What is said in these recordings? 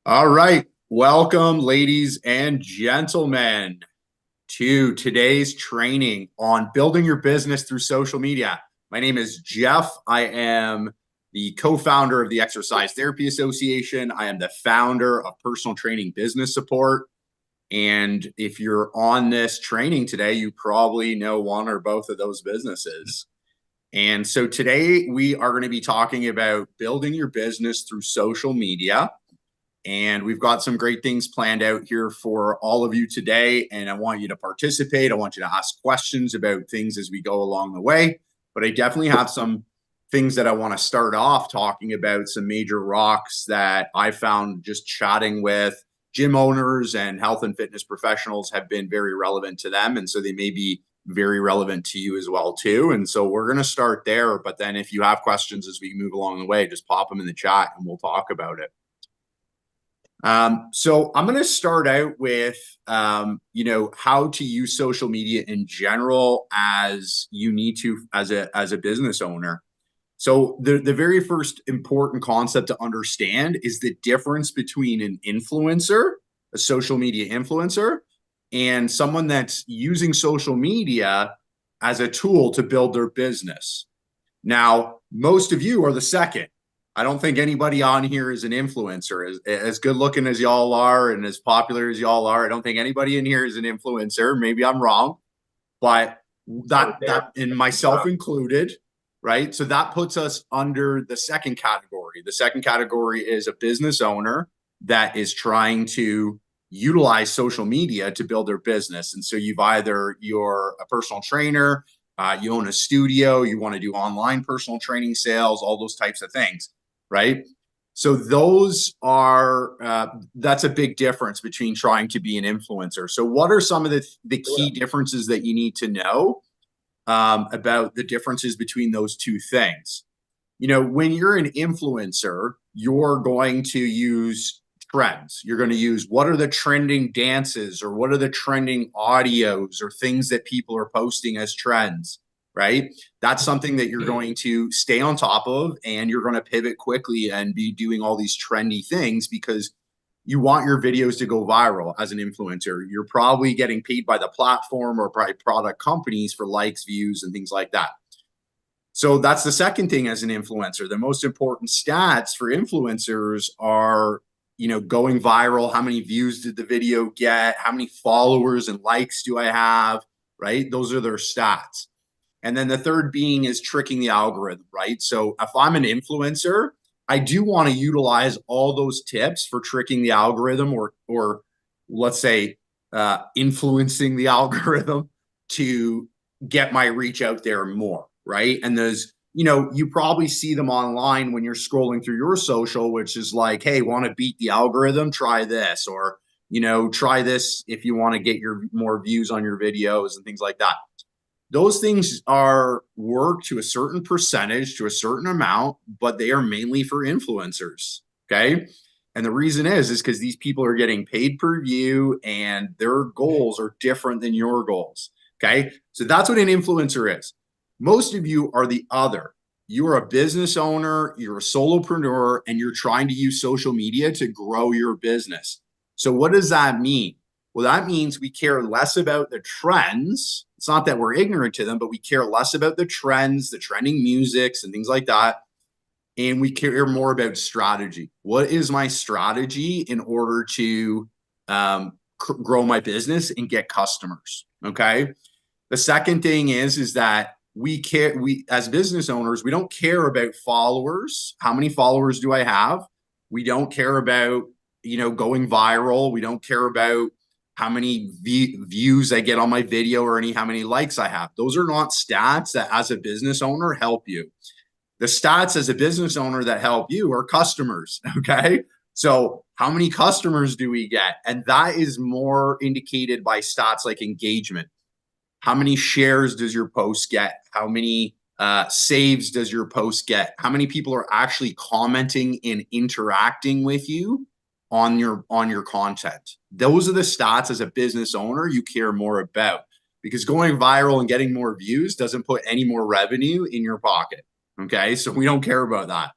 All right. Welcome, ladies and gentlemen, to today's training on building your business through social media. My name is Jeff. I am the co-founder of the Exercise Therapy Association. I am the founder of Personal Training Business Support. And if you're on this training today, you probably know one or both of those businesses. And so today we are going to be talking about building your business through social media. And we've got some great things planned out here for all of you today. And I want you to participate. I want you to ask questions about things as we go along the way. But I definitely have some things that I want to start off talking about, some major rocks that I found just chatting with gym owners and health and fitness professionals have been very relevant to them. And so they may be very relevant to you as well too. And so we're going to start there. But then if you have questions as we move along the way, just pop them in the chat and we'll talk about it. So I'm going to start out with, how to use social media in general as you need to as a business owner. So the very first important concept to understand is the difference between an influencer, a social media influencer, and someone that's using social media as a tool to build their business. Now, most of you are the second. I don't think anybody on here is an influencer. As good looking as y'all are and as popular as y'all are, I don't think anybody in here is an influencer. Maybe I'm wrong, but that and myself included, right? So that puts us under the second category. The second category is a business owner that is trying to utilize social media to build their business. And so you're a personal trainer, you own a studio, you want to do online personal training sales, all those types of things, right? So that's a big difference between trying to be an influencer. So what are some of the key differences that you need to know about the differences between those two things? When you're an influencer, you're going to use trends. You're going to use what are the trending dances or what are the trending audios or things that people are posting as trends, right? That's something that you're going to stay on top of, and you're going to pivot quickly and be doing all these trendy things because you want your videos to go viral as an influencer. You're probably getting paid by the platform or by product companies for likes, views, and things like that. So that's the second thing as an influencer. The most important stats for influencers are, going viral. How many views did the video get? How many followers and likes do I have? Right? Those are their stats. And then the third being is tricking the algorithm, right? So if I'm an influencer, I do want to utilize all those tips for tricking the algorithm or let's say influencing the algorithm to get my reach out there more, right? And you probably see them online when you're scrolling through your social, which is like, hey, want to beat the algorithm? Try this, or try this if you want to get your more views on your videos and things like that. Those things are work to a certain percentage, to a certain amount, but they are mainly for influencers. Okay. And the reason is because these people are getting paid per view and their goals are different than your goals. Okay. So that's what an influencer is. Most of you are the other. You're a business owner, you're a solopreneur, and you're trying to use social media to grow your business. So what does that mean? Well, that means we care less about the trends. It's not that we're ignorant to them, but we care less about the trends, the trending musics and things like that. And we care more about strategy. What is my strategy in order to grow my business and get customers? Okay. The second thing is that we as business owners, we don't care about followers. How many followers do I have? We don't care about, going viral. We don't care about how many views I get on my video or how many likes I have. Those are not stats that as a business owner help you. The stats as a business owner that help you are customers. Okay. So how many customers do we get? And that is more indicated by stats like engagement. How many shares does your post get? How many saves does your post get? How many people are actually commenting and interacting with you on your content? Those are the stats as a business owner you care more about, because going viral and getting more views doesn't put any more revenue in your pocket. Okay. So we don't care about that.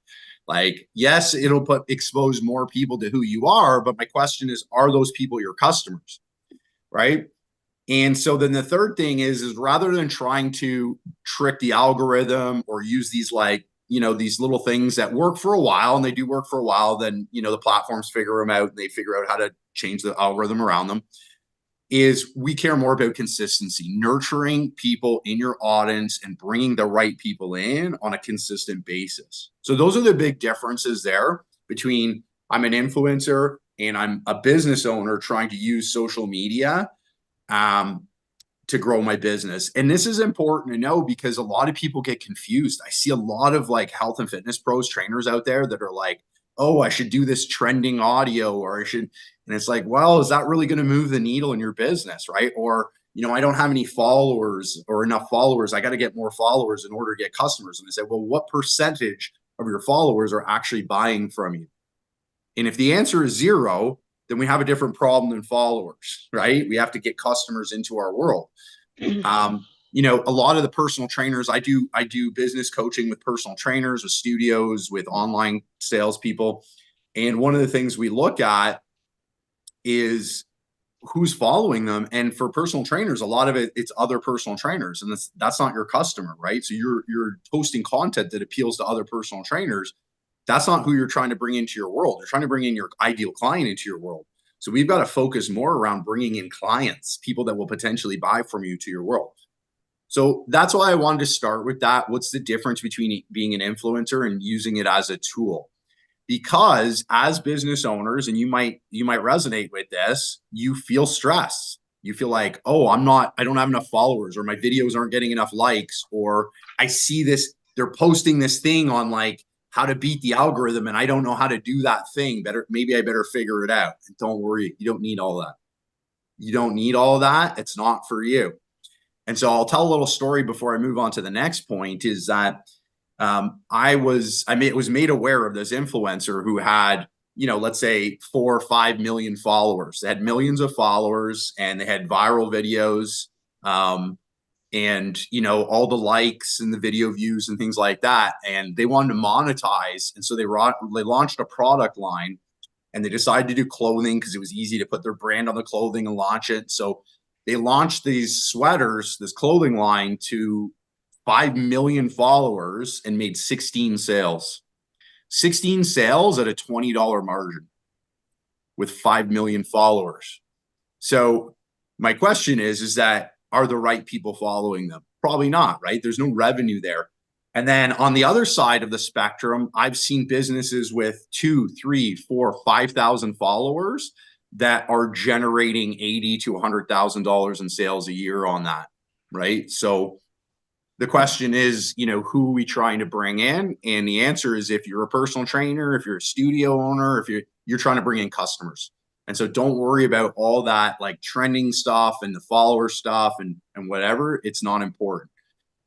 Like, yes, it'll expose more people to who you are, but my question is, are those people your customers? Right. And so then the third thing is rather than trying to trick the algorithm or use these like, these little things that work for a while, and they do work for a while, then, the platforms figure them out and they figure out how to change the algorithm around them, is we care more about consistency, nurturing people in your audience and bringing the right people in on a consistent basis. So those are the big differences there between I'm an influencer and I'm a business owner trying to use social media to grow my business. And this is important to know because a lot of people get confused. I see a lot of like health and fitness pros, trainers out there that are like, oh, I should do this trending audio, or I should, and it's like, well, is that really going to move the needle in your business? Right. Or, I don't have any followers or enough followers. I got to get more followers in order to get customers. And they say, well, what percentage of your followers are actually buying from you? And if the answer is zero, then we have a different problem than followers, right? We have to get customers into our world. A lot of the personal trainers, I do business coaching with personal trainers, with studios, with online salespeople. And one of the things we look at is who's following them. And for personal trainers, a lot of it's other personal trainers, and that's not your customer, right? So you're posting content that appeals to other personal trainers. That's not who you're trying to bring into your world. You're trying to bring in your ideal client into your world. So we've got to focus more around bringing in clients, people that will potentially buy from you to your world. So that's why I wanted to start with that. What's the difference between being an influencer and using it as a tool? Because as business owners, and you might resonate with this, you feel stress. You feel like, oh, I don't have enough followers, or my videos aren't getting enough likes, or I see this, they're posting this thing on like how to beat the algorithm, and I don't know how to do that thing. Maybe I better figure it out. And don't worry, you don't need all that. You don't need all that. It's not for you. And so I'll tell a little story before I move on to the next point, is that I was made aware of this influencer who had, let's say 4 or 5 million followers. They had millions of followers and they had viral videos. And all the likes and the video views and things like that, and they wanted to monetize, and so they launched a product line, and they decided to do clothing because it was easy to put their brand on the clothing and launch it. So they launched these sweaters, this clothing line, to 5 million followers and made 16 sales. 16 sales at a $20 margin with 5 million followers. So my question is that, are the right people following them? Probably not, right? There's no revenue there. And then on the other side of the spectrum, I've seen businesses with 2, 3, 4, 5,000 followers that are generating $80,000 to $100,000 in sales a year on that, right? So the question is, who are we trying to bring in? And the answer is, if you're a personal trainer, if you're a studio owner, if you're trying to bring in customers. And so don't worry about all that like trending stuff and the follower stuff and whatever. It's not important.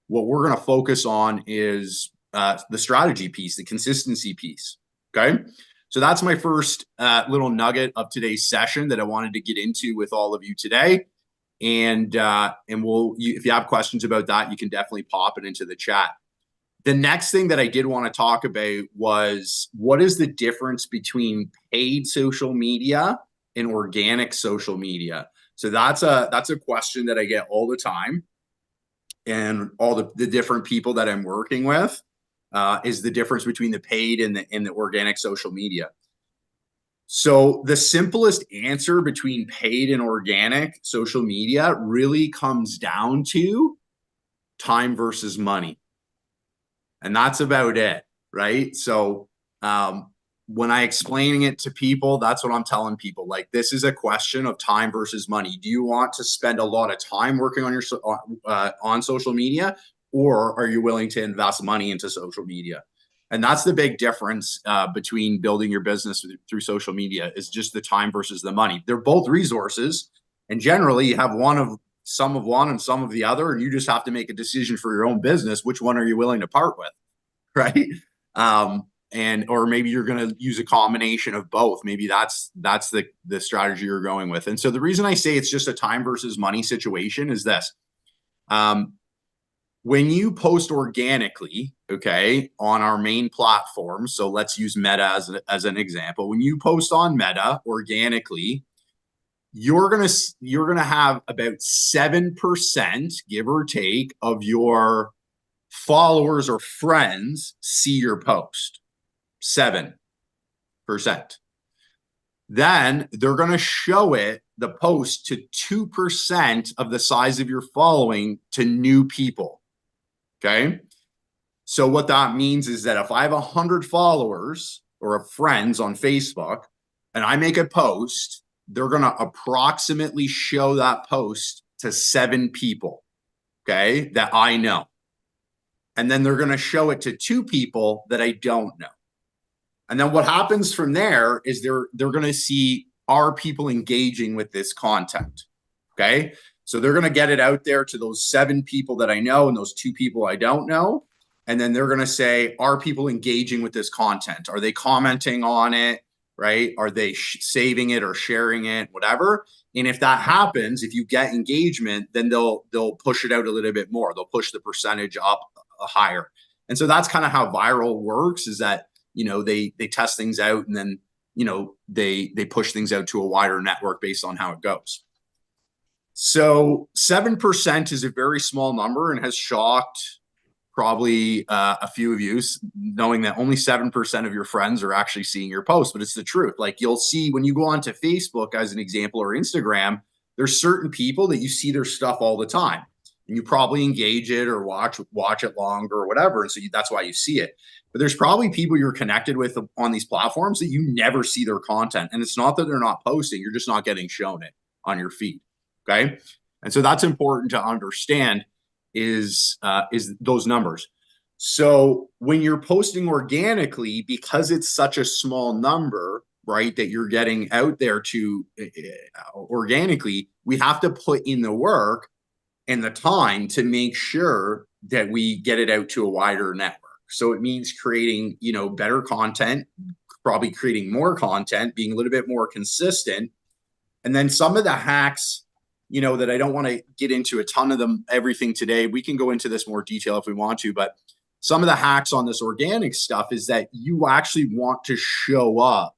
What we're going to focus on is the strategy piece, the consistency piece. Okay. So that's my first little nugget of today's session that I wanted to get into with all of you today. And if you have questions about that, you can definitely pop it into the chat. The next thing that I did want to talk about was, what is the difference between paid social media and organic social media? So that's a question that I get all the time, and all the different people that I'm working with, is the difference between the paid and the organic social media. So the simplest answer between paid and organic social media really comes down to time versus money. And that's about it, right? So when I explaining it to people, that's what I'm telling people. Like, this is a question of time versus money. Do you want to spend a lot of time working on your on social media, or are you willing to invest money into social media? And that's the big difference between building your business through social media, is just the time versus the money. They're both resources, and generally you have some of one and some of the other, and you just have to make a decision for your own business. Which one are you willing to part with, right? Or maybe you're going to use a combination of both. Maybe that's the strategy you're going with. And so the reason I say it's just a time versus money situation is this. When you post organically, okay, on our main platform, so let's use Meta as an example. When you post on Meta organically, you're gonna have about 7%, give or take, of your followers or friends see your post. 7%. Then they're going to show the post to 2% of the size of your following to new people. Okay. So what that means is that if I have 100 followers or friends on Facebook and I make a post, they're going to approximately show that post to 7 people, okay, that I know. And then they're going to show it to 2 people that I don't know. And then what happens from there is they're going to see, are people engaging with this content? Okay. So they're going to get it out there to those 7 people that I know and those 2 people I don't know. And then they're going to say, are people engaging with this content? Are they commenting on it? Right? Are they saving it or sharing it, whatever? And if that happens, if you get engagement, then they'll push it out a little bit more. They'll push the percentage up higher. And so that's kind of how viral works, is that, you know, they test things out and then, you know, they push things out to a wider network based on how it goes. So 7% is a very small number and has shocked probably a few of you, knowing that only 7% of your friends are actually seeing your post, but it's the truth. Like, you'll see when you go onto Facebook as an example, or Instagram, there's certain people that you see their stuff all the time. And you probably engage it or watch it longer or whatever. And so that's why you see it. But there's probably people you're connected with on these platforms that you never see their content. And it's not that they're not posting, you're just not getting shown it on your feed. Okay. And so that's important to understand, is those numbers. So when you're posting organically, because it's such a small number, right, that you're getting out there to organically, we have to put in the work and the time to make sure that we get it out to a wider network. So it means creating, you know, better content, probably creating more content, being a little bit more consistent. And then some of the hacks, you know, that I don't want to get into a ton of them, everything today. We can go into this more detail if we want to, but some of the hacks on this organic stuff is that you actually want to show up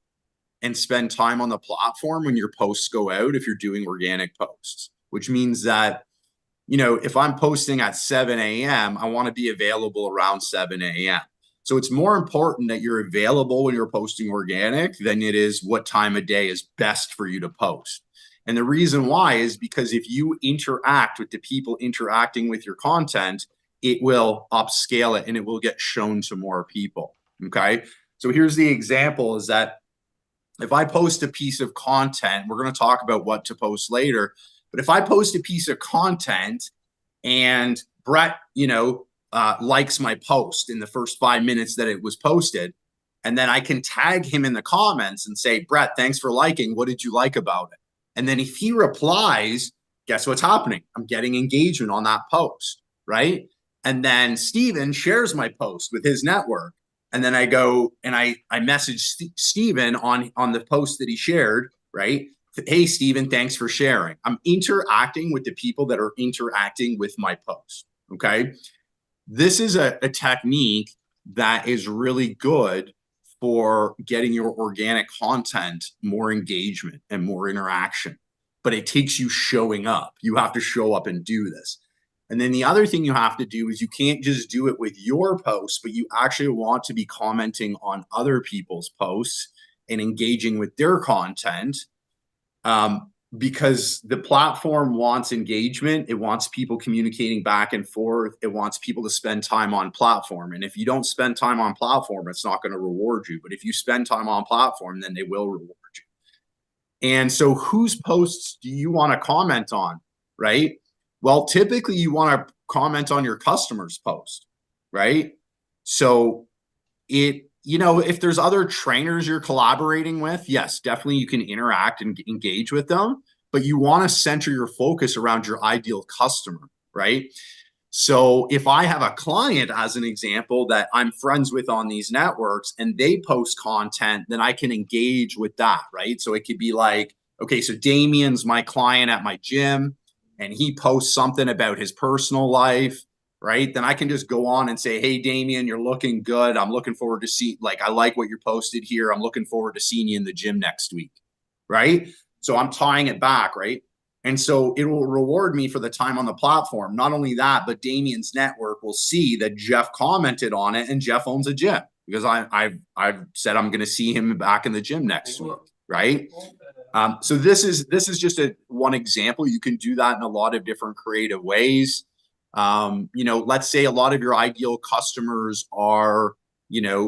and spend time on the platform when your posts go out, if you're doing organic posts, which means that, you know, if I'm posting at 7 a.m., I want to be available around 7 a.m. So it's more important that you're available when you're posting organic than it is what time of day is best for you to post. And the reason why is because if you interact with the people interacting with your content, it will upscale it and it will get shown to more people. Okay. So here's the example, is that if I post a piece of content, we're going to talk about what to post later, but if I post a piece of content and Brett, you know, likes my post in the first 5 minutes that it was posted, and then I can tag him in the comments and say, Brett, thanks for liking. What did you like about it? And then if he replies, guess what's happening? I'm getting engagement on that post, right? And then Steven shares my post with his network. And then I go and I message Steven on the post that he shared, right? Hey, Steven, thanks for sharing. I'm interacting with the people that are interacting with my post, okay? This is a technique that is really good for getting your organic content more engagement and more interaction, but it takes you showing up. You have to show up and do this. And then the other thing you have to do is you can't just do it with your posts, but you actually want to be commenting on other people's posts and engaging with their content, because the platform wants engagement. It wants people communicating back and forth. It wants people to spend time on platform. And if you don't spend time on platform, it's not going to reward you. But if you spend time on platform, then they will reward you. And so whose posts do you want to comment on, right? Well, typically you want to comment on your customer's post, right? So you know, if there's other trainers you're collaborating with, yes, definitely you can interact and engage with them, but you want to center your focus around your ideal customer, right? So if I have a client, as an example, that I'm friends with on these networks and they post content, then I can engage with that, right? So it could be like, okay, so Damien's my client at my gym and he posts something about his personal life. right? Then I can just go on and say, hey, Damien, you're looking good. I'm looking forward to see, like, I like what you posted here. I'm looking forward to seeing you in the gym next week, right? So I'm tying it back, right? And so it will reward me for the time on the platform. Not only that, but Damien's network will see that Jeff commented on it and Jeff owns a gym because I've said I'm going to see him back in the gym next week, right? So this is just one example. You can do that in a lot of different creative ways. Let's say a lot of your ideal customers are,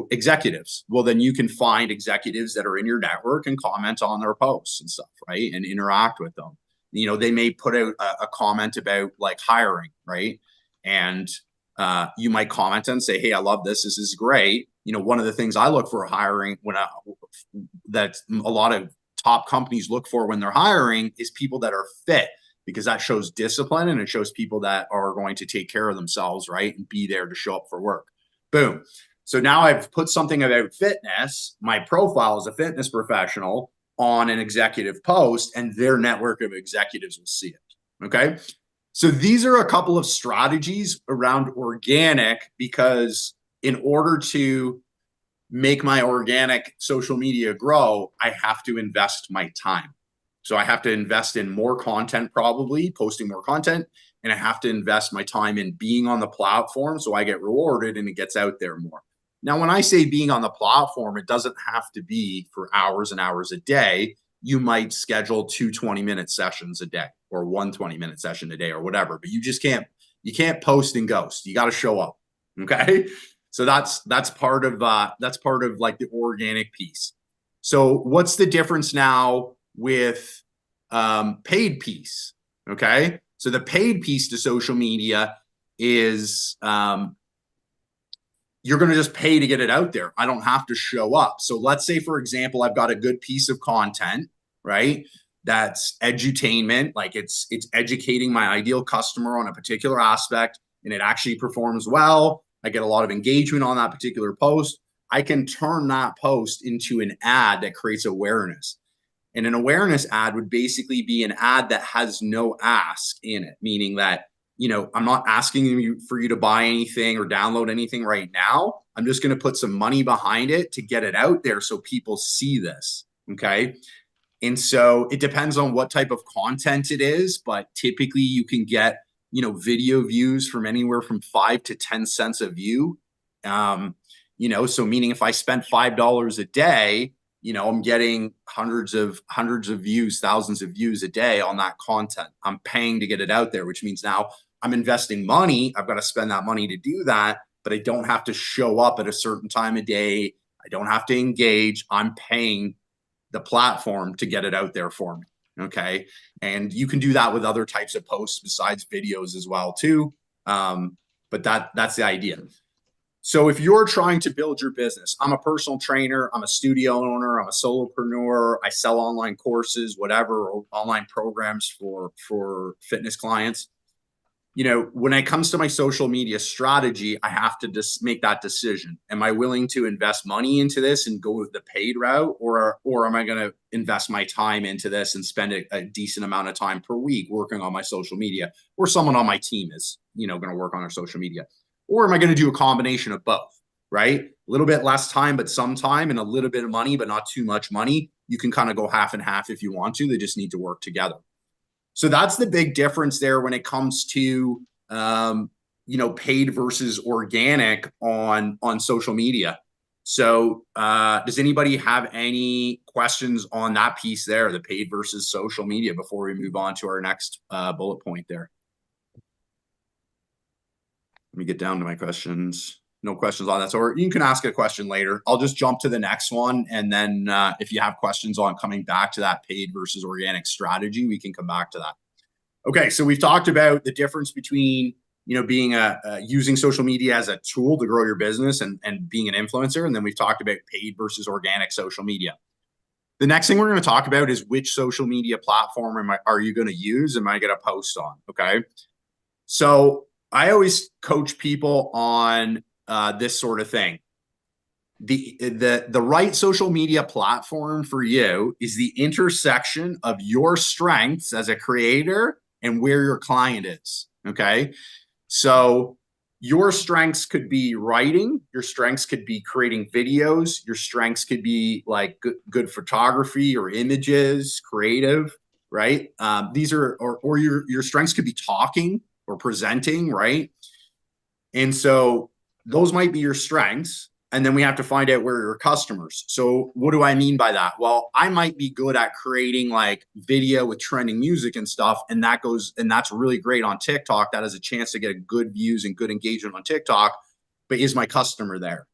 executives. Well, then you can find executives that are in your network and comment on their posts and stuff, right? And interact with them. They may put out a comment about like hiring, right? And you might comment and say, hey, I love this. This is great. One of the things I look for hiring that a lot of top companies look for when they're hiring is people that are fit, because that shows discipline and it shows people that are going to take care of themselves, right? And be there to show up for work. Boom. So now I've put something about fitness, my profile as a fitness professional, on an executive post, and their network of executives will see it. Okay. So these are a couple of strategies around organic, because in order to make my organic social media grow, I have to invest my time. So I have to invest in more content, probably posting more content, and I have to invest my time in being on the platform so I get rewarded and it gets out there more. Now, when I say being on the platform, it doesn't have to be for hours and hours a day. You might schedule 2 20-minute sessions a day or 1 20-minute session a day or whatever, but you can't post and ghost. You got to show up. Okay. So that's part of like the organic piece. So what's the difference now with paid piece? Okay. So the paid piece to social media is you're going to just pay to get it out there. I don't have to show up. So let's say, for example, I've got a good piece of content, right? That's edutainment, like it's educating my ideal customer on a particular aspect, and it actually performs well. I get a lot of engagement on that particular post. I can turn that post into an ad that creates awareness. And an awareness ad would basically be an ad that has no ask in it, meaning that, I'm not asking you for you to buy anything or download anything right now. I'm just going to put some money behind it to get it out there so people see this. Okay. And so it depends on what type of content it is, but typically you can get, video views from anywhere from 5 to 10 cents a view. So meaning if I spent $5 a day, I'm getting hundreds of views, thousands of views a day on that content. I'm paying to get it out there, which means now I'm investing money. I've got to spend that money to do that, but I don't have to show up at a certain time of day. I don't have to engage. I'm paying the platform to get it out there for me. Okay. And you can do that with other types of posts besides videos as well too. But that's the idea. So if you're trying to build your business, I'm a personal trainer, I'm a studio owner, I'm a solopreneur, I sell online courses, whatever, or online programs for fitness clients. When it comes to my social media strategy, I have to just make that decision. Am I willing to invest money into this and go with the paid route, or am I going to invest my time into this and spend a decent amount of time per week working on my social media, or someone on my team is, going to work on their social media? Or am I going to do a combination of both, right? A little bit less time, but some time, and a little bit of money, but not too much money. You can kind of go half and half if you want to. They just need to work together. So that's the big difference there when it comes to, paid versus organic on social media. So does anybody have any questions on that piece there, the paid versus social media, before we move on to our next bullet point there? Let me get down to my questions. No questions on that. So you can ask a question later. I'll just jump to the next one. And then if you have questions on coming back to that paid versus organic strategy, we can come back to that. Okay. So we've talked about the difference between, being using social media as a tool to grow your business and being an influencer. And then we've talked about paid versus organic social media. The next thing we're going to talk about is which social media platform are you going to use? Am I going to post on? Okay. So I always coach people on this sort of thing. The right social media platform for you is the intersection of your strengths as a creator and where your client is. Okay. So your strengths could be writing, your strengths could be creating videos, your strengths could be like good photography or images, creative, right? These are, or your strengths could be talking or presenting, right? And so those might be your strengths. And then we have to find out where your customers. So what do I mean by that? Well, I might be good at creating like video with trending music and stuff. And that's really great on TikTok. That has a chance to get good views and good engagement on TikTok. But is my customer there?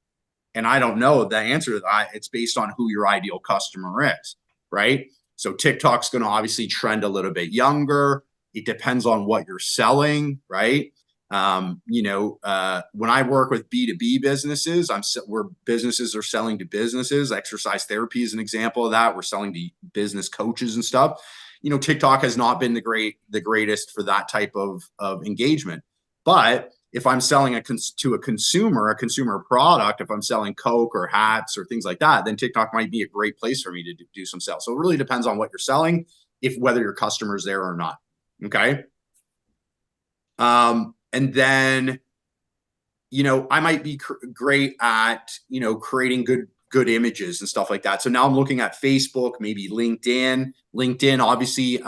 And I don't know the answer to that. It's based on who your ideal customer is, right? So TikTok's going to obviously trend a little bit younger. It depends on what you're selling, right? When I work with B2B businesses, where businesses are selling to businesses. Exercise therapy is an example of that. We're selling to business coaches and stuff. TikTok has not been the greatest for that type of engagement. But if I'm selling to a consumer product, if I'm selling Coke or hats or things like that, then TikTok might be a great place for me to do some sales. So it really depends on what you're selling, whether your customer's there or not. Okay. And then, I might be great at, creating good images and stuff like that. So now I'm looking at Facebook, maybe LinkedIn. LinkedIn obviously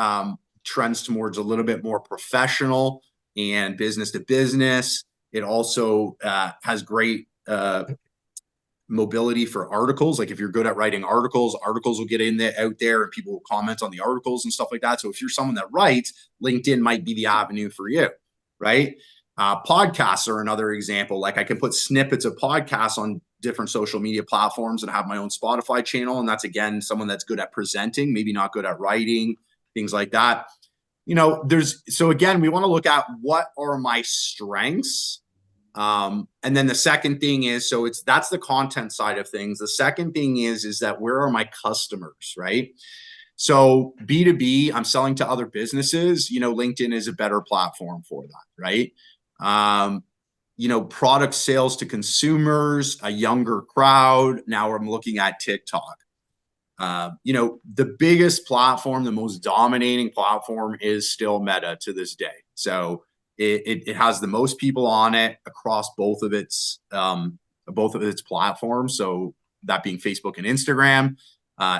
trends towards a little bit more professional and business to business. It also has great mobility for articles. Like if you're good at writing articles will get out there and people will comment on the articles and stuff like that. So if you're someone that writes, LinkedIn might be the avenue for you, right? Podcasts are another example. Like I can put snippets of podcasts on different social media platforms and have my own Spotify channel. And that's, again, someone that's good at presenting, maybe not good at writing, things like that. So again, we want to look at what are my strengths. And then the second thing is, that's the content side of things. The second thing is that where are my customers, right? So B2B, I'm selling to other businesses. LinkedIn is a better platform for that, right? Product sales to consumers, a younger crowd. Now I'm looking at TikTok. The biggest platform, the most dominating platform is still Meta to this day. So it has the most people on it across both of its platforms. So that being Facebook and Instagram,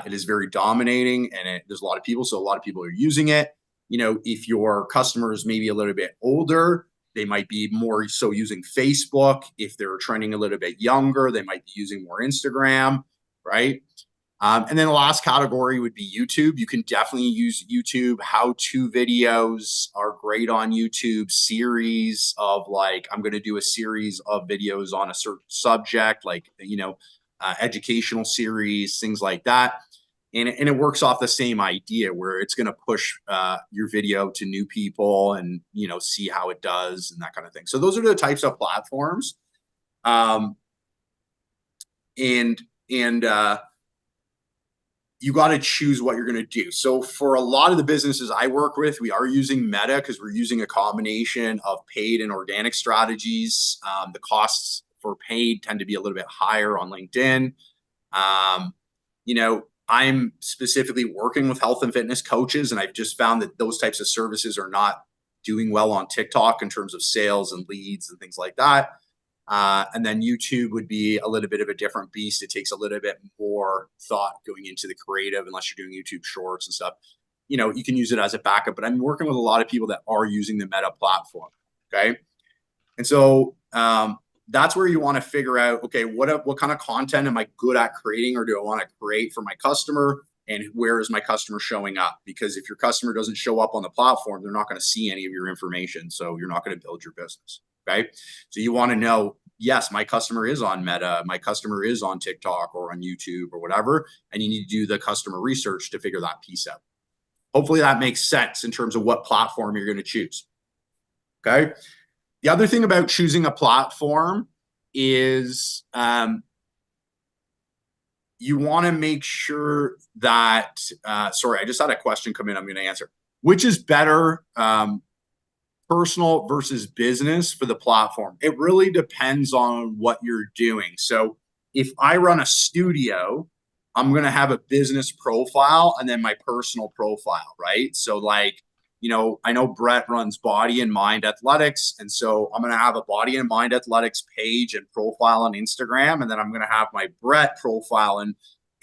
it is very dominating, and there's a lot of people. So a lot of people are using it. If your customer is maybe a little bit older, they might be more so using Facebook. If they're trending a little bit younger, they might be using more Instagram, right? And then the last category would be YouTube. You can definitely use YouTube. How-to videos are great on YouTube. Series of I'm going to do a series of videos on a certain subject, educational series, things like that. And it works off the same idea where it's going to push your video to new people and, see how it does and that kind of thing. So those are the types of platforms. You got to choose what you're going to do. So for a lot of the businesses I work with, we are using Meta because we're using a combination of paid and organic strategies. The costs for paid tend to be a little bit higher on LinkedIn. I'm specifically working with health and fitness coaches, and I've just found that those types of services are not doing well on TikTok in terms of sales and leads and things like that. And then YouTube would be a little bit of a different beast. It takes a little bit more thought going into the creative, unless you're doing YouTube shorts and stuff. You can use it as a backup, but I'm working with a lot of people that are using the Meta platform. Okay. And so that's where you want to figure out, okay, what kind of content am I good at creating, or do I want to create for my customer? And where is my customer showing up? Because if your customer doesn't show up on the platform, they're not going to see any of your information. So you're not going to build your business. Okay. So you want to know, yes, my customer is on Meta, my customer is on TikTok or on YouTube or whatever. And you need to do the customer research to figure that piece out. Hopefully that makes sense in terms of what platform you're going to choose. Okay. The other thing about choosing a platform is you want to make sure that, sorry, I just had a question come in. I'm going to answer. Which is better, personal versus business for the platform? It really depends on what you're doing. So if I run a studio, I'm going to have a business profile and then my personal profile, right? So I know Brett runs Body and Mind Athletics. And so I'm going to have a Body and Mind Athletics page and profile on Instagram. And then I'm going to have my Brett profile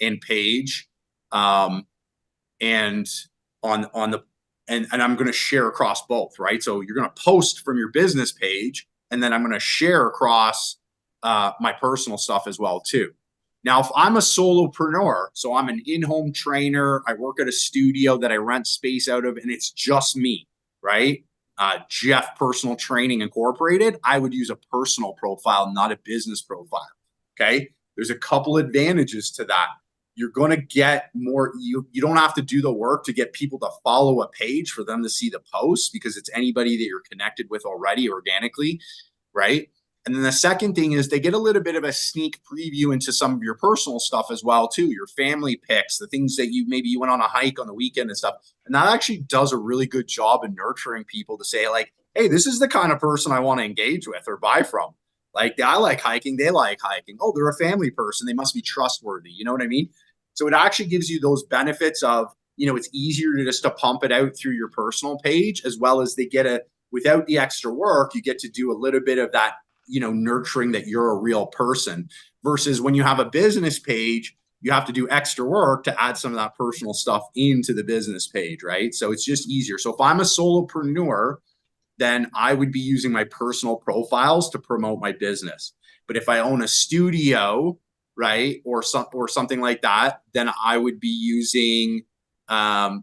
and page. And on the, and I'm going to share across both, right? So you're going to post from your business page, and then I'm going to share across my personal stuff as well too. Now, if I'm a solopreneur, so I'm an in-home trainer, I work at a studio that I rent space out of, and it's just me, right? Jeff Personal Training Incorporated, I would use a personal profile, not a business profile. Okay. There's a couple advantages to that. You're going to get more, you don't have to do the work to get people to follow a page for them to see the posts, because it's anybody that you're connected with already organically, right? And then the second thing is they get a little bit of a sneak preview into some of your personal stuff as well too, your family pics, the things that maybe you went on a hike on the weekend and stuff. And that actually does a really good job in nurturing people to say like, hey, this is the kind of person I want to engage with or buy from. Like, I like hiking, they like hiking. Oh, they're a family person, they must be trustworthy. You know what I mean? So it actually gives you those benefits of, it's easier to pump it out through your personal page, as well as they get without the extra work, you get to do a little bit of that, nurturing that you're a real person, versus when you have a business page, you have to do extra work to add some of that personal stuff into the business page, right? So it's just easier. So if I'm a solopreneur, then I would be using my personal profiles to promote my business. But if I own a studio, right, or something like that, then I would be using a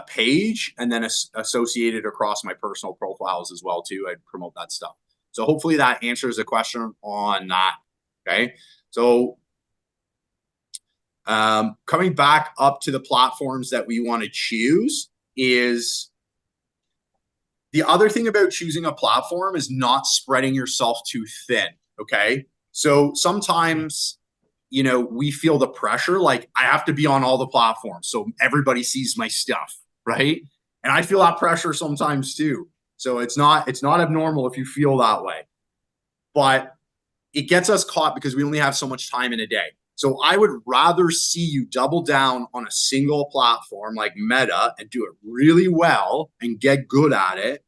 page, and then associated across my personal profiles as well too. I'd promote that stuff. So hopefully that answers the question on that. Okay. So coming back up to the platforms that we want to choose, is the other thing about choosing a platform is not spreading yourself too thin. Okay. So sometimes, we feel the pressure, like I have to be on all the platforms so everybody sees my stuff, right? And I feel that pressure sometimes too. So it's not abnormal if you feel that way, but it gets us caught because we only have so much time in a day. So I would rather see you double down on a single platform like Meta and do it really well and get good at it,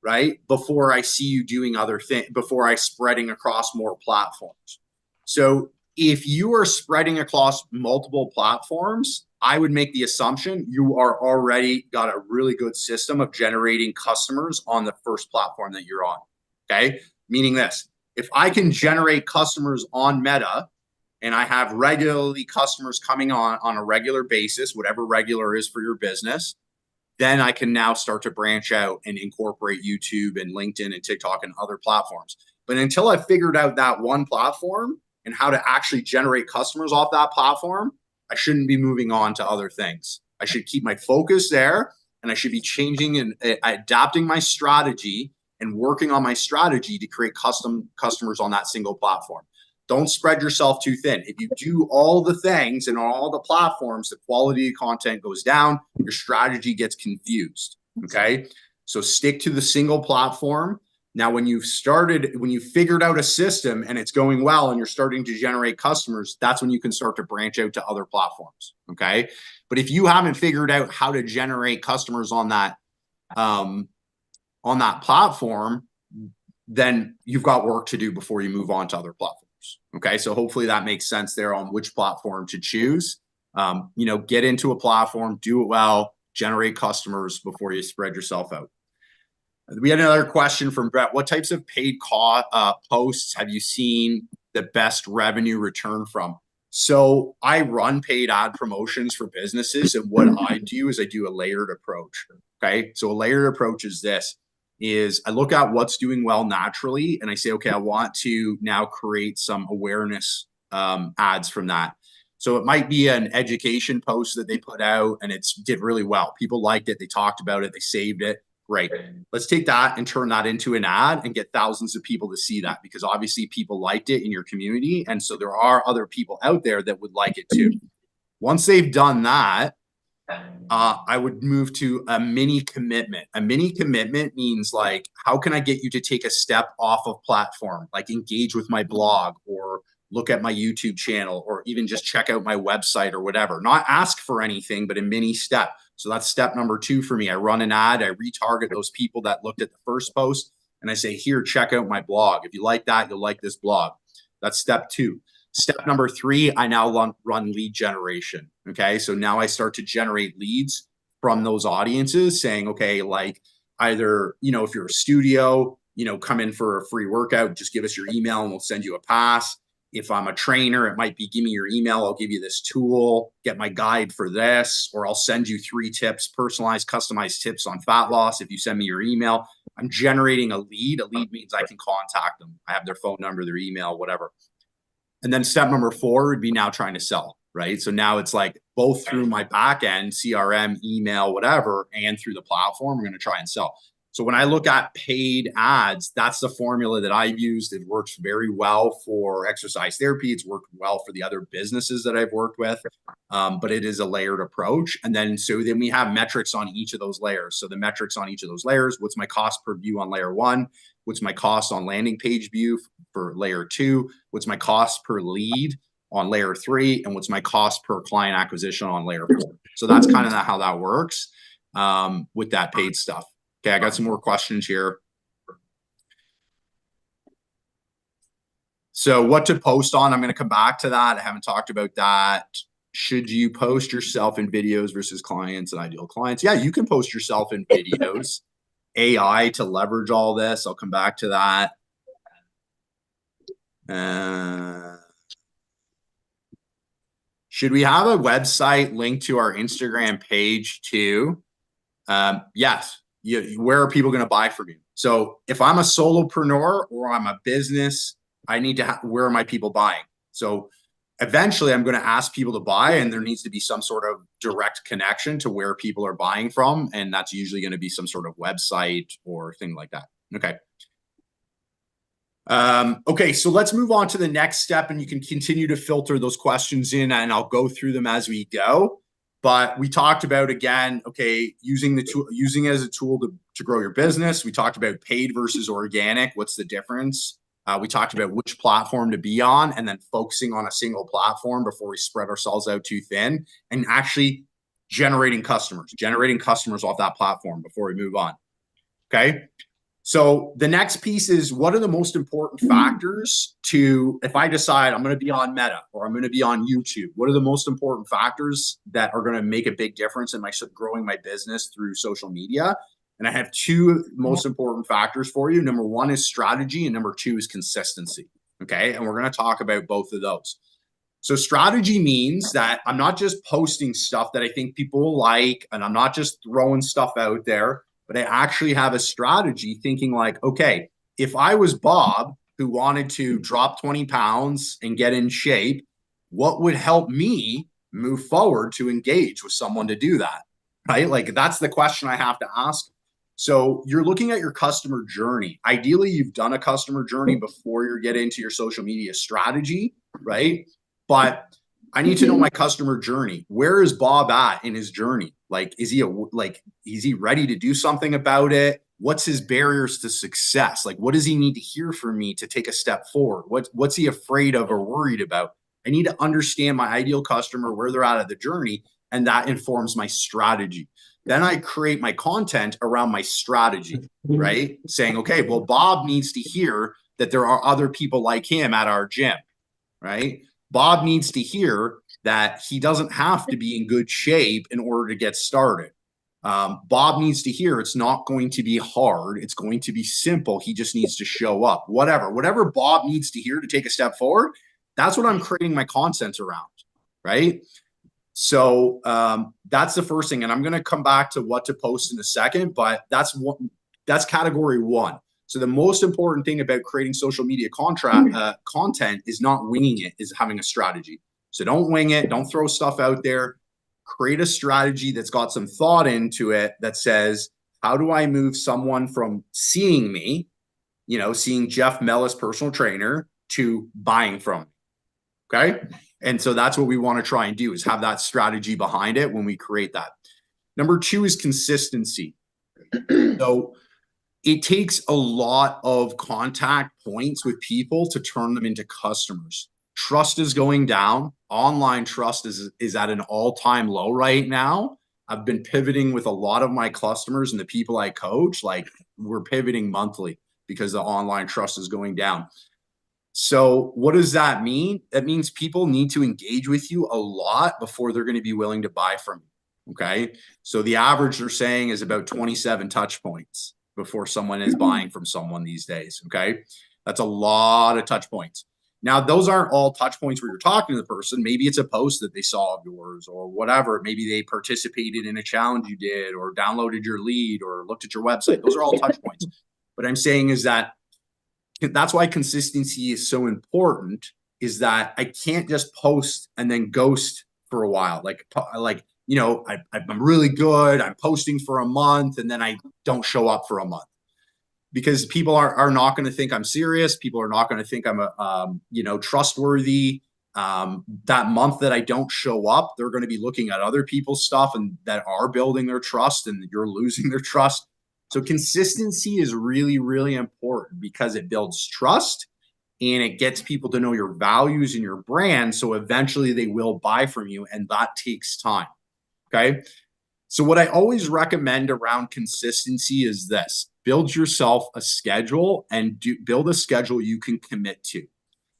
right? Before I see you doing other things, before I spreading across more platforms. So if you are spreading across multiple platforms, I would make the assumption you are already got a really good system of generating customers on the first platform that you're on. Okay. Meaning this, if I can generate customers on Meta, and I have regularly customers coming on a regular basis, whatever regular is for your business, then I can now start to branch out and incorporate YouTube and LinkedIn and TikTok and other platforms. But until I figured out that one platform and how to actually generate customers off that platform, I shouldn't be moving on to other things. I should keep my focus there, and I should be changing and adapting my strategy and working on my strategy to create custom customers on that single platform. Don't spread yourself too thin. If you do all the things and all the platforms, the quality of content goes down, your strategy gets confused. Okay. So stick to the single platform. Now, when you figured out a system and it's going well and you're starting to generate customers, that's when you can start to branch out to other platforms. Okay. But if you haven't figured out how to generate customers on that platform, then you've got work to do before you move on to other platforms. Okay. So hopefully that makes sense there on which platform to choose. Get into a platform, do it well, generate customers before you spread yourself out. We had another question from Brett. What types of paid posts have you seen the best revenue return from? So I run paid ad promotions for businesses, and what I do is I do a layered approach. Okay. So a layered approach is this. I look at what's doing well naturally, and I say, okay, I want to now create some awareness ads from that. So it might be an education post that they put out and it did really well. People liked it. They talked about it. They saved it. Great. Let's take that and turn that into an ad and get thousands of people to see that, because obviously people liked it in your community. And so there are other people out there that would like it too. Once they've done that, I would move to a mini commitment. A mini commitment means like, how can I get you to take a step off of platform, like engage with my blog or look at my YouTube channel, or even just check out my website or whatever. Not ask for anything, but a mini step. So that's step number 2 for me. I run an ad, I retarget those people that looked at the first post, and I say, here, check out my blog. If you like that, you'll like this blog. That's step 2. Step number 3, I now run lead generation. Okay. So now I start to generate leads from those audiences saying, okay, like either, if you're a studio, come in for a free workout, just give us your email and we'll send you a pass. If I'm a trainer, it might be, give me your email, I'll give you this tool, get my guide for this, or I'll send you 3 tips, personalized, customized tips on fat loss if you send me your email. I'm generating a lead. A lead means I can contact them. I have their phone number, their email, whatever. And then step number 4 would be now trying to sell, right? So now it's like both through my back end, CRM, email, whatever, and through the platform, I'm going to try and sell. So when I look at paid ads, that's the formula that I've used. It works very well for exercise therapy. It's worked well for the other businesses that I've worked with, but it is a layered approach. And then we have metrics on each of those layers. So the metrics on each of those layers, what's my cost per view on layer 1? What's my cost on landing page view for layer 2? What's my cost per lead on layer 3? And what's my cost per client acquisition on layer 4? So that's kind of how that works with that paid stuff. Okay, I got some more questions here. So what to post on, I'm going to come back to that. I haven't talked about that. Should you post yourself in videos versus clients and ideal clients? Yeah, you can post yourself in videos. AI to leverage all this. I'll come back to that. Should we have a website linked to our Instagram page too? Yes. Where are people going to buy from you? So if I'm a solopreneur or I'm a business, I need to where are my people buying? So eventually I'm going to ask people to buy, and there needs to be some sort of direct connection to where people are buying from. And that's usually going to be some sort of website or thing like that. Okay. Okay, so let's move on to the next step, and you can continue to filter those questions in, and I'll go through them as we go. But we talked about, again, okay, using it as a tool to grow your business. We talked about paid versus organic. What's the difference? We talked about which platform to be on, and then focusing on a single platform before we spread ourselves out too thin, and actually generating customers off that platform before we move on. Okay. So the next piece is, what are the most important factors if I decide I'm going to be on Meta or I'm going to be on YouTube, what are the most important factors that are going to make a big difference in growing my business through social media? And I have 2 most important factors for you. Number 1 is strategy, and number 2 is consistency. Okay. And we're going to talk about both of those. So strategy means that I'm not just posting stuff that I think people will like, and I'm not just throwing stuff out there, but I actually have a strategy thinking like, okay, if I was Bob who wanted to drop 20 pounds and get in shape, what would help me move forward to engage with someone to do that, right? Like that's the question I have to ask. So you're looking at your customer journey. Ideally, you've done a customer journey before you get into your social media strategy, right? But I need to know my customer journey. Where is Bob at in his journey? Like, is he ready to do something about it? What's his barriers to success? Like, what does he need to hear from me to take a step forward? What's he afraid of or worried about? I need to understand my ideal customer, where they're at the journey, and that informs my strategy. Then I create my content around my strategy, right? Saying, okay, well, Bob needs to hear that there are other people like him at our gym, right? Bob needs to hear that he doesn't have to be in good shape in order to get started. Bob needs to hear it's not going to be hard. It's going to be simple. He just needs to show up. Whatever Bob needs to hear to take a step forward, that's what I'm creating my content around, right? So that's the first thing. And I'm going to come back to what to post in a second, but that's category 1. So the most important thing about creating social media content is not winging it, is having a strategy. So don't wing it. Don't throw stuff out there. Create a strategy that's got some thought into it that says, how do I move someone from seeing me, seeing Jeff Mellis, personal trainer, to buying from me? Okay. And so that's what we want to try and do, is have that strategy behind it when we create that. Number 2 is consistency. So it takes a lot of contact points with people to turn them into customers. Trust is going down. Online trust is at an all-time low right now. I've been pivoting with a lot of my customers and the people I coach. Like, we're pivoting monthly because the online trust is going down. So what does that mean? That means people need to engage with you a lot before they're going to be willing to buy from you. Okay. So the average they're saying is about 27 touch points before someone is buying from someone these days. Okay. That's a lot of touch points. Now, those aren't all touch points where you're talking to the person. Maybe it's a post that they saw of yours or whatever. Maybe they participated in a challenge you did or downloaded your lead or looked at your website. Those are all touch points. What I'm saying is that's why consistency is so important, is that I can't just post and then ghost for a while. I'm really good. I'm posting for a month and then I don't show up for a month, because people are not going to think I'm serious. People are not going to think I'm trustworthy. That month that I don't show up, they're going to be looking at other people's stuff and that are building their trust, and you're losing their trust. So consistency is really, really important because it builds trust and it gets people to know your values and your brand. So eventually they will buy from you, and that takes time. Okay. So what I always recommend around consistency is this: build yourself a schedule and build a schedule you can commit to.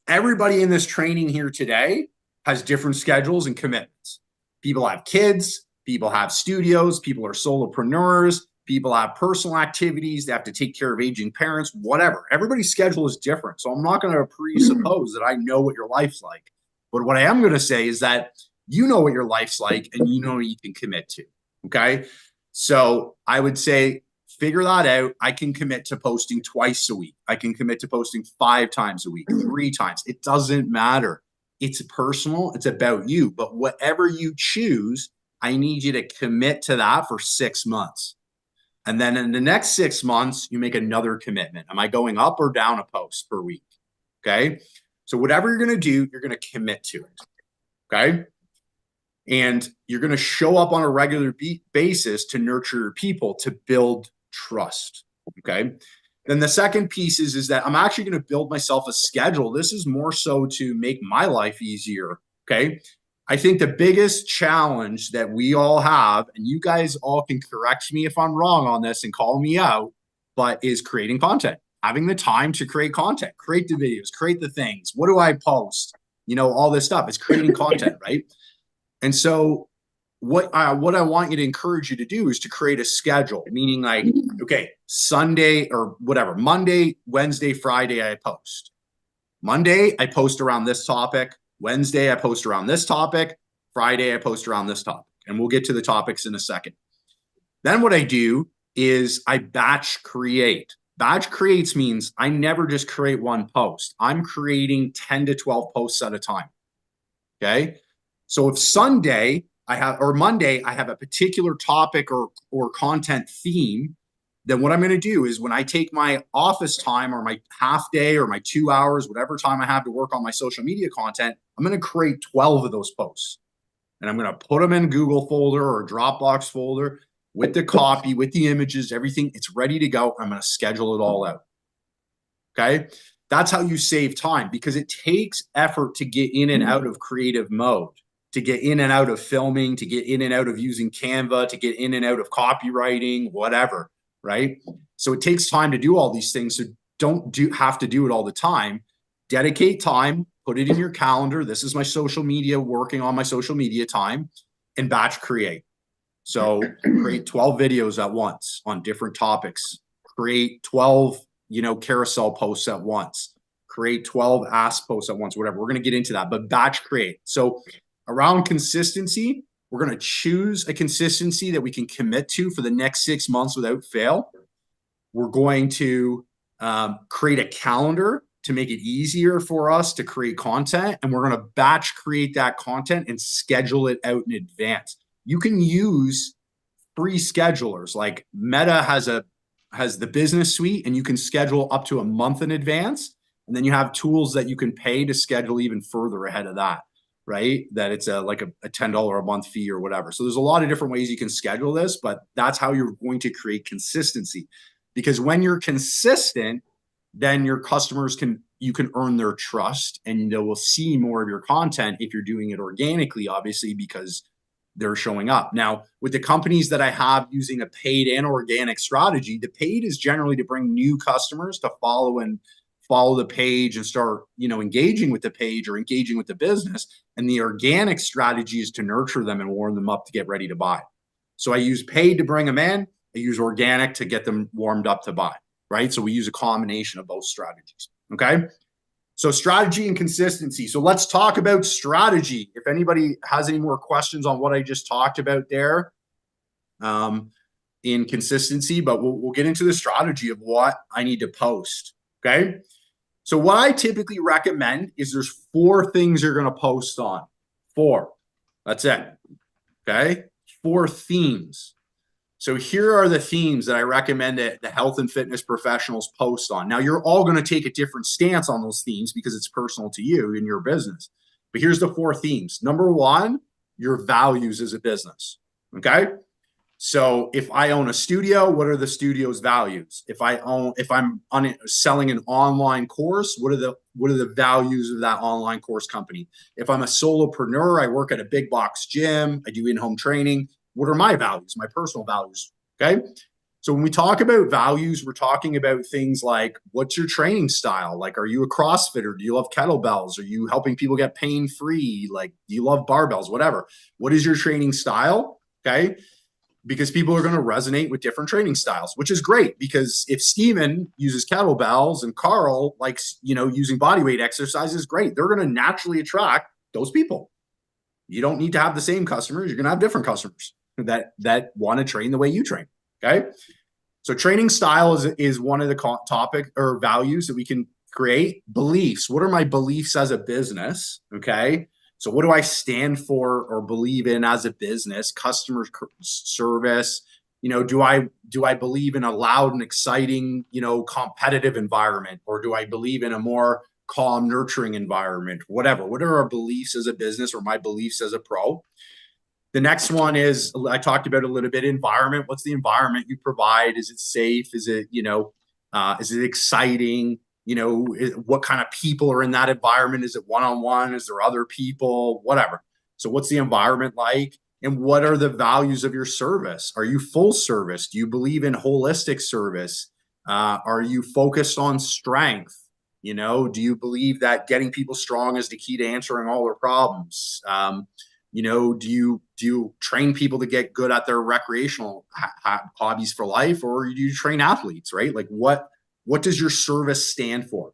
Everybody in this training here today has different schedules and commitments. People have kids, people have studios, people are solopreneurs, people have personal activities. They have to take care of aging parents, whatever. Everybody's schedule is different. So I'm not going to presuppose that I know what your life's like. But what I am going to say is that you know what your life's like and you know what you can commit to. Okay. So I would say figure that out. I can commit to posting twice a week. I can commit to posting 5 times a week, 3 times. It doesn't matter. It's personal. It's about you. But whatever you choose, I need you to commit to that for 6 months. And then in the next 6 months, you make another commitment. Am I going up or down a post per week? Okay. So whatever you're going to do, you're going to commit to it. Okay. And you're going to show up on a regular basis to nurture your people, to build trust. Okay. Then the second piece is that I'm actually going to build myself a schedule. This is more so to make my life easier. Okay. I think the biggest challenge that we all have, and you guys all can correct me if I'm wrong on this and call me out, but is creating content, having the time to create content, create the videos, create the things. What do I post? All this stuff is creating content, right? And so what I want you to encourage you to do is to create a schedule, meaning like, okay, Sunday or whatever, Monday, Wednesday, Friday, I post. Monday, I post around this topic. Wednesday, I post around this topic. Friday, I post around this topic. And we'll get to the topics in a second. Then what I do is I batch create. Batch creates means I never just create one post. I'm creating 10 to 12 posts at a time. Okay. So if Monday, I have a particular topic or content theme, then what I'm going to do is when I take my office time or my half day or my 2 hours, whatever time I have to work on my social media content, I'm going to create 12 of those posts. And I'm going to put them in Google folder or Dropbox folder with the copy, with the images, everything. It's ready to go. I'm going to schedule it all out. Okay. That's how you save time, because it takes effort to get in and out of creative mode, to get in and out of filming, to get in and out of using Canva, to get in and out of copywriting, whatever. Right. So it takes time to do all these things. So don't have to do it all the time. Dedicate time, put it in your calendar. This is my social media, working on my social media time, and batch create. So create 12 videos at once on different topics, create 12, carousel posts at once, create 12 ask posts at once, whatever. We're going to get into that, but batch create. So around consistency, we're going to choose a consistency that we can commit to for the next 6 months without fail. We're going to create a calendar to make it easier for us to create content. And we're going to batch create that content and schedule it out in advance. You can use free schedulers. Like Meta has the business suite, and you can schedule up to a month in advance. And then you have tools that you can pay to schedule even further ahead of that. Right? That it's like a $10 a month fee or whatever. So there's a lot of different ways you can schedule this, but that's how you're going to create consistency. Because when you're consistent, then your customers you can earn their trust, and they will see more of your content if you're doing it organically, obviously, because they're showing up. Now, with the companies that I have using a paid and organic strategy, the paid is generally to bring new customers to follow the page and start, engaging with the page or engaging with the business. And the organic strategy is to nurture them and warm them up to get ready to buy. So I use paid to bring them in. I use organic to get them warmed up to buy, right? So we use a combination of both strategies, okay? So strategy and consistency. So let's talk about strategy. If anybody has any more questions on what I just talked about there in consistency, but we'll get into the strategy of what I need to post, okay? So what I typically recommend is there's 4 things you're going to post on. 4. That's it, okay? 4 themes. So here are the themes that I recommend that the health and fitness professionals post on. Now, you're all going to take a different stance on those themes because it's personal to you and your business. But here's the 4 themes. Number 1, your values as a business, okay? So if I own a studio, what are the studio's values? If I'm selling an online course, what are the values of that online course company? If I'm a solopreneur, I work at a big box gym, I do in-home training. What are my values, my personal values? Okay. So when we talk about values, we're talking about things like, what's your training style? Like, are you a CrossFitter? Do you love kettlebells? Are you helping people get pain-free? Like, do you love barbells? Whatever. What is your training style? Okay. Because people are going to resonate with different training styles, which is great, because if Steven uses kettlebells and Carl likes, using body weight exercises, great. They're going to naturally attract those people. You don't need to have the same customers. You're going to have different customers that want to train the way you train. Okay. So training style is one of the topic or values that we can create. Beliefs. What are my beliefs as a business? Okay. So what do I stand for or believe in as a business? Customer service. Do I believe in a loud and exciting, competitive environment, or do I believe in a more calm, nurturing environment? Whatever. What are our beliefs as a business or my beliefs as a pro? The next one is, I talked about a little bit, environment. What's the environment you provide? Is it safe? Is it, is it exciting? What kind of people are in that environment? Is it one-on-one? Is there other people? Whatever. So what's the environment like? And what are the values of your service? Are you full service? Do you believe in holistic service? Are you focused on strength? Do you believe that getting people strong is the key to answering all their problems? Do you train people to get good at their recreational hobbies for life, or do you train athletes, right? Like what does your service stand for?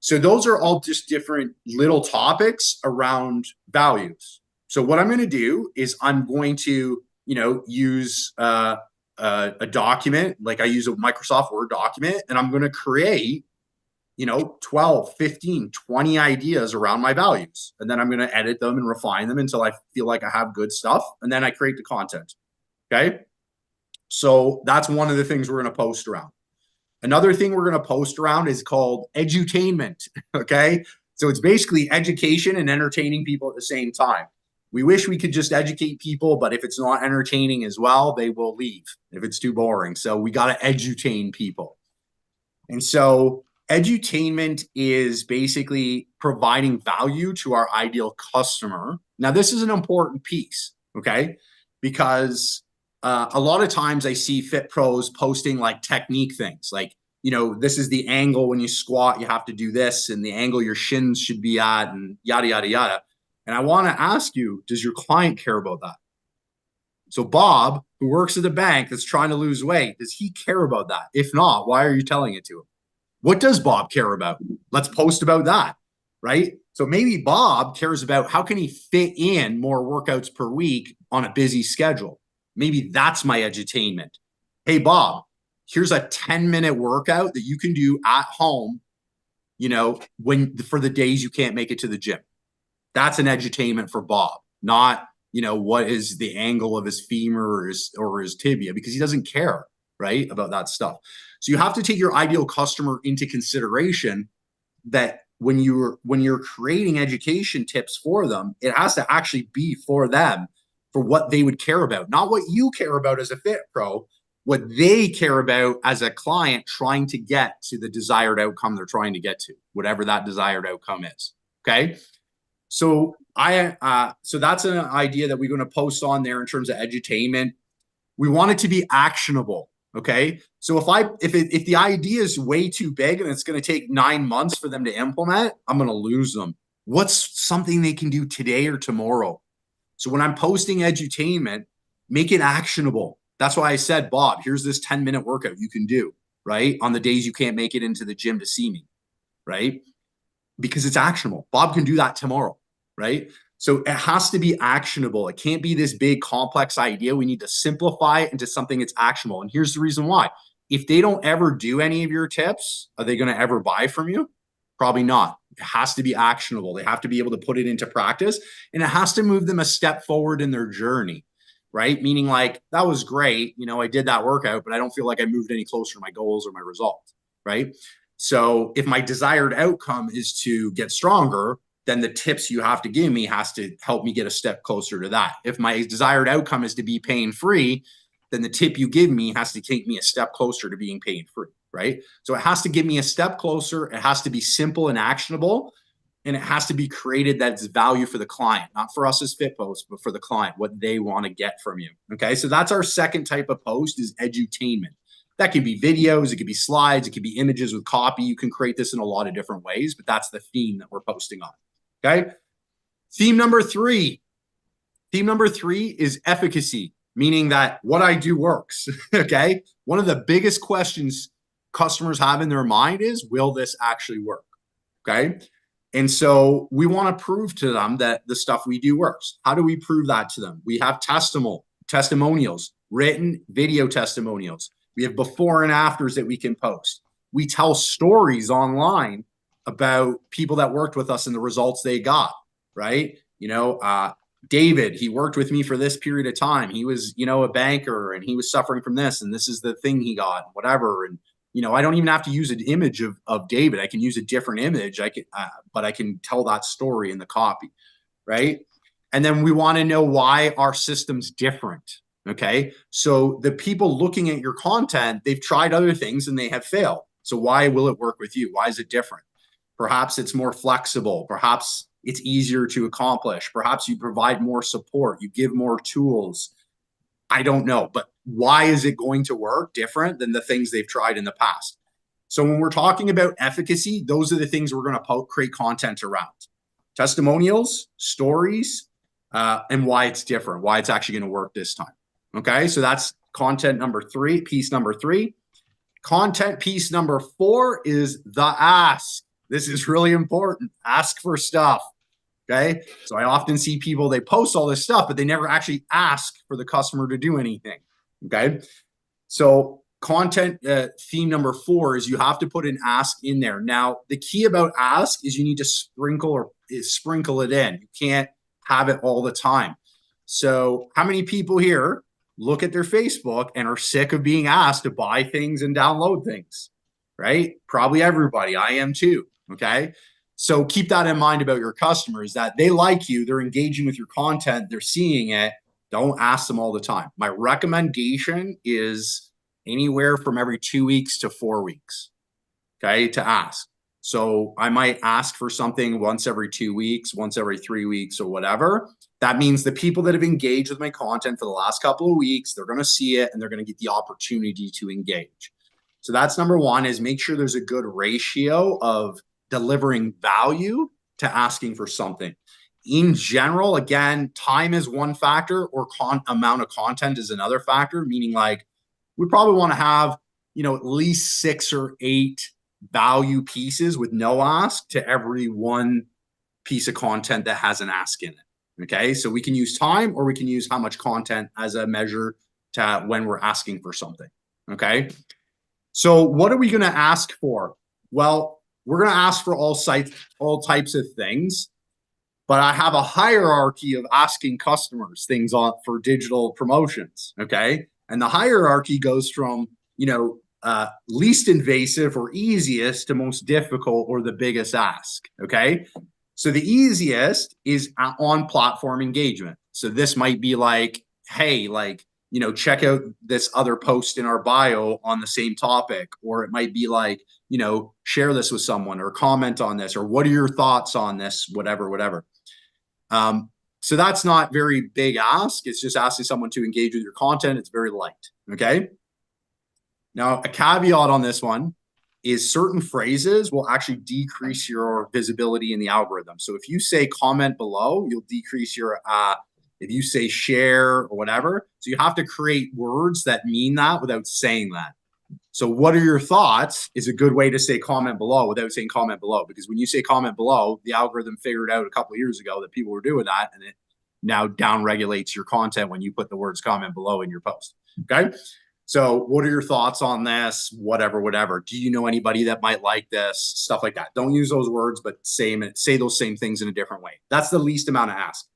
So those are all just different little topics around values. So what I'm going to do is I'm going to, use a document, like I use a Microsoft Word document, and I'm going to create 12, 15, 20 ideas around my values. And then I'm going to edit them and refine them until I feel like I have good stuff. And then I create the content. Okay. So that's one of the things we're going to post around. Another thing we're going to post around is called edutainment. Okay. So it's basically education and entertaining people at the same time. We wish we could just educate people, but if it's not entertaining as well, they will leave if it's too boring. So we got to edutain people. And so edutainment is basically providing value to our ideal customer. Now, this is an important piece, okay? Because a lot of times I see fit pros posting like technique things, like, this is the angle when you squat, you have to do this, and the angle your shins should be at, and yada, yada, yada. And I want to ask you, does your client care about that? So Bob, who works at the bank that's trying to lose weight, does he care about that? If not, why are you telling it to him? What does Bob care about? Let's post about that, right? So maybe Bob cares about how can he fit in more workouts per week on a busy schedule. Maybe that's my edutainment. Hey, Bob, here's a 10-minute workout that you can do at home, for the days you can't make it to the gym. That's an edutainment for Bob, not, what is the angle of his femur or his tibia, because he doesn't care, right, about that stuff. So you have to take your ideal customer into consideration, that when you're creating education tips for them, it has to actually be for them, for what they would care about, not what you care about as a fit pro, what they care about as a client trying to get to the desired outcome they're trying to get to, whatever that desired outcome is. Okay. So So that's an idea that we're going to post on there in terms of edutainment. We want it to be actionable. Okay. So if the idea is way too big and it's going to take 9 months for them to implement, I'm going to lose them. What's something they can do today or tomorrow? So when I'm posting edutainment, make it actionable. That's why I said, Bob, here's this 10-minute workout you can do, right? On the days you can't make it into the gym to see me, right? Because it's actionable. Bob can do that tomorrow, right? So it has to be actionable. It can't be this big complex idea. We need to simplify it into something that's actionable. And here's the reason why. If they don't ever do any of your tips, are they going to ever buy from you? Probably not. It has to be actionable. They have to be able to put it into practice, and it has to move them a step forward in their journey, right? Meaning like, that was great. I did that workout, but I don't feel like I moved any closer to my goals or my results, right? So if my desired outcome is to get stronger, then the tips you have to give me has to help me get a step closer to that. If my desired outcome is to be pain free, then the tip you give me has to take me a step closer to being pain free, right? So it has to give me a step closer. It has to be simple and actionable, and it has to be created that's value for the client, not for us as FitPost, but for the client, what they want to get from you. Okay, so that's our second type of post is edutainment. That can be videos, it could be slides, it could be images with copy. You can create this in a lot of different ways, but that's the theme that we're posting on. Okay. Theme number three is efficacy, meaning that what I do works. Okay. One of the biggest questions customers have in their mind is, will this actually work? Okay. And so we want to prove to them that the stuff we do works. How do we prove that to them? We have testimonials, written video testimonials. We have before and afters that we can post. We tell stories online about people that worked with us and the results they got, right? David, he worked with me for this period of time. He was, a banker, and he was suffering from this, and this is the thing he got, whatever. And, I don't even have to use an image of David. I can use a different image. But I can tell that story in the copy, right? And then we want to know why our system's different. Okay. So the people looking at your content, they've tried other things and they have failed. So why will it work with you? Why is it different? Perhaps it's more flexible. Perhaps it's easier to accomplish. Perhaps you provide more support. You give more tools. I don't know, but why is it going to work different than the things they've tried in the past? So when we're talking about efficacy, those are the things we're going to create content around. Testimonials, stories, and why it's different, why it's actually going to work this time. Okay, so that's content number three, piece number three. Content piece number four is the ask. This is really important. Ask for stuff. Okay. So I often see people, they post all this stuff, but they never actually ask for the customer to do anything. Okay. So content theme number four is you have to put an ask in there. Now, the key about ask is you need to sprinkle it in. You can't have it all the time. So how many people here look at their Facebook and are sick of being asked to buy things and download things, right? Probably everybody. I am too. Okay. So keep that in mind about your customers, that they like you, they're engaging with your content, they're seeing it. Don't ask them all the time. My recommendation is anywhere from every 2 weeks to 4 weeks, okay, to ask. So I might ask for something once every 2 weeks, once every 3 weeks, or whatever. That means the people that have engaged with my content for the last couple of weeks, they're going to see it and they're going to get the opportunity to engage. So that's number one, is make sure there's a good ratio of delivering value to asking for something. In general, again, time is one factor, or amount of content is another factor, meaning like we probably want to have, at least 6 or 8 value pieces with no ask to every one piece of content that has an ask in it. Okay. So we can use time, or we can use how much content as a measure to when we're asking for something. Okay. So what are we going to ask for? Well, we're going to ask for all types of things, but I have a hierarchy of asking customers things for digital promotions. Okay. And the hierarchy goes from, least invasive or easiest to most difficult or the biggest ask. Okay. So the easiest is on platform engagement. So this might be like, hey, check out this other post in our bio on the same topic. Or it might be like, share this with someone or comment on this, or what are your thoughts on this, whatever. So that's not very big ask. It's just asking someone to engage with your content. It's very light. Okay. Now, a caveat on this one is certain phrases will actually decrease your visibility in the algorithm. So if you say comment below, you'll decrease your, if you say share or whatever. So you have to create words that mean that without saying that. So what are your thoughts is a good way to say comment below without saying comment below, because when you say comment below, the algorithm figured out a couple of years ago that people were doing that, and it now down regulates your content when you put the words comment below in your post. Okay. So what are your thoughts on this? Whatever. Do you know anybody that might like this? Stuff like that. Don't use those words, but say those same things in a different way. That's the least amount of ask.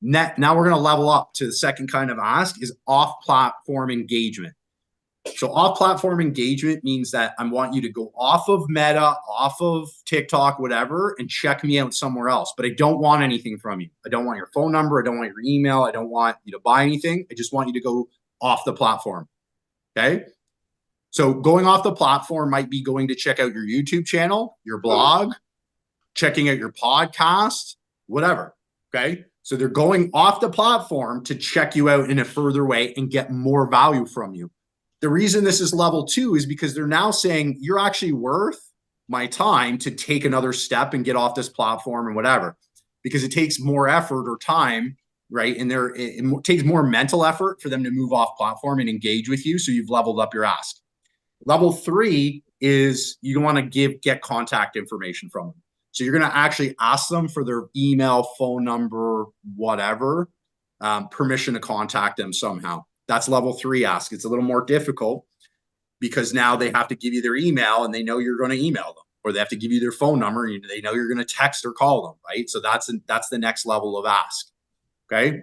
Now we're going to level up to the second kind of ask is off-platform engagement. So off-platform engagement means that I want you to go off of Meta, off of TikTok, whatever, and check me out somewhere else. But I don't want anything from you. I don't want your phone number. I don't want your email. I don't want you to buy anything. I just want you to go off the platform. Okay. So going off the platform might be going to check out your YouTube channel, your blog, checking out your podcast, whatever. Okay. So they're going off the platform to check you out in a further way and get more value from you. The reason this is level 2 is because they're now saying you're actually worth my time to take another step and get off this platform and whatever, because it takes more effort or time, right? And it takes more mental effort for them to move off platform and engage with you. So you've leveled up your ask. Level 3 is you want to get contact information from them. So you're going to actually ask them for their email, phone number, whatever, permission to contact them somehow. That's level 3 ask. It's a little more difficult because now they have to give you their email and they know you're going to email them, or they have to give you their phone number and they know you're going to text or call them, right? So that's the next level of ask. Okay.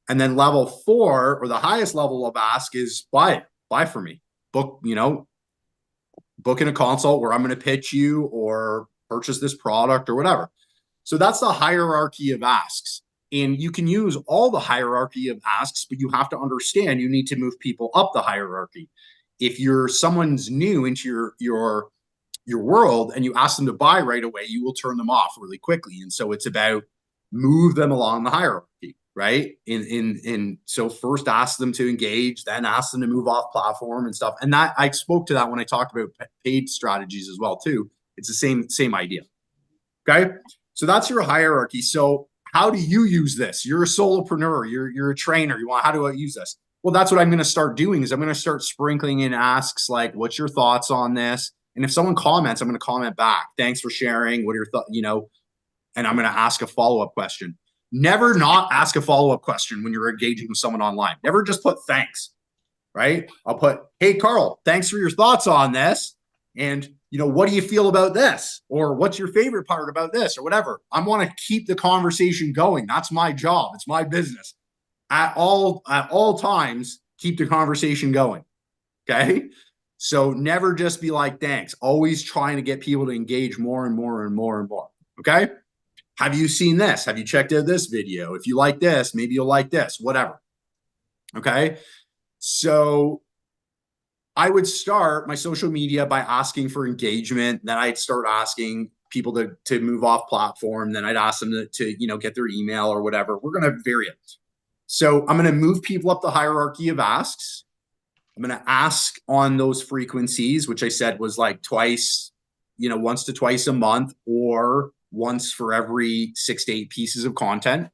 And then level 4, or the highest level of ask, is buy for me. Book in a consult where I'm going to pitch you or purchase this product or whatever. So that's the hierarchy of asks. And you can use all the hierarchy of asks, but you have to understand you need to move people up the hierarchy. If someone's new into your world and you ask them to buy right away, you will turn them off really quickly. And so it's about move them along the hierarchy, right? So first ask them to engage, then ask them to move off platform and stuff. And that I spoke to that when I talked about paid strategies as well too. It's the same idea. Okay. So that's your hierarchy. So how do you use this? You're a solopreneur. You're a trainer. How do I use this? Well, that's what I'm going to start doing is I'm going to start sprinkling in asks like, what's your thoughts on this? And if someone comments, I'm going to comment back. Thanks for sharing. What are your thoughts? And I'm going to ask a follow-up question. Never not ask a follow-up question when you're engaging with someone online. Never just put thanks, right? I'll put, hey, Carl, thanks for your thoughts on this. And what do you feel about this? Or what's your favorite part about this? Or whatever. I want to keep the conversation going. That's my job. It's my business. At all times, keep the conversation going. Okay. So never just be like, thanks. Always trying to get people to engage more and more and more and more. Okay. Have you seen this? Have you checked out this video? If you like this, maybe you'll like this, whatever. Okay. So I would start my social media by asking for engagement. Then I'd start asking people to move off platform. Then I'd ask them to get their email or whatever. We're going to vary it. So I'm going to move people up the hierarchy of asks. I'm going to ask on those frequencies, which I said was like twice, once to twice a month, or once for every 6 to 8 pieces of content.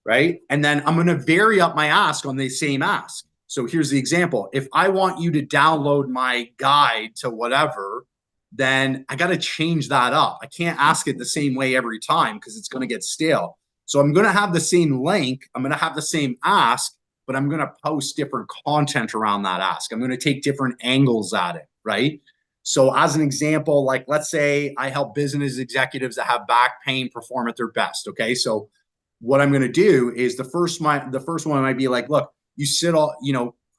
Right. And then I'm going to vary up my ask on the same ask. So here's the example. If I want you to download my guide to whatever, then I got to change that up. I can't ask it the same way every time because it's going to get stale. So I'm going to have the same link. I'm going to have the same ask, but I'm going to post different content around that ask. I'm going to take different angles at it, right? So as an example, like let's say I help business executives that have back pain perform at their best. Okay. So what I'm going to do is the first one might be like, look, you sit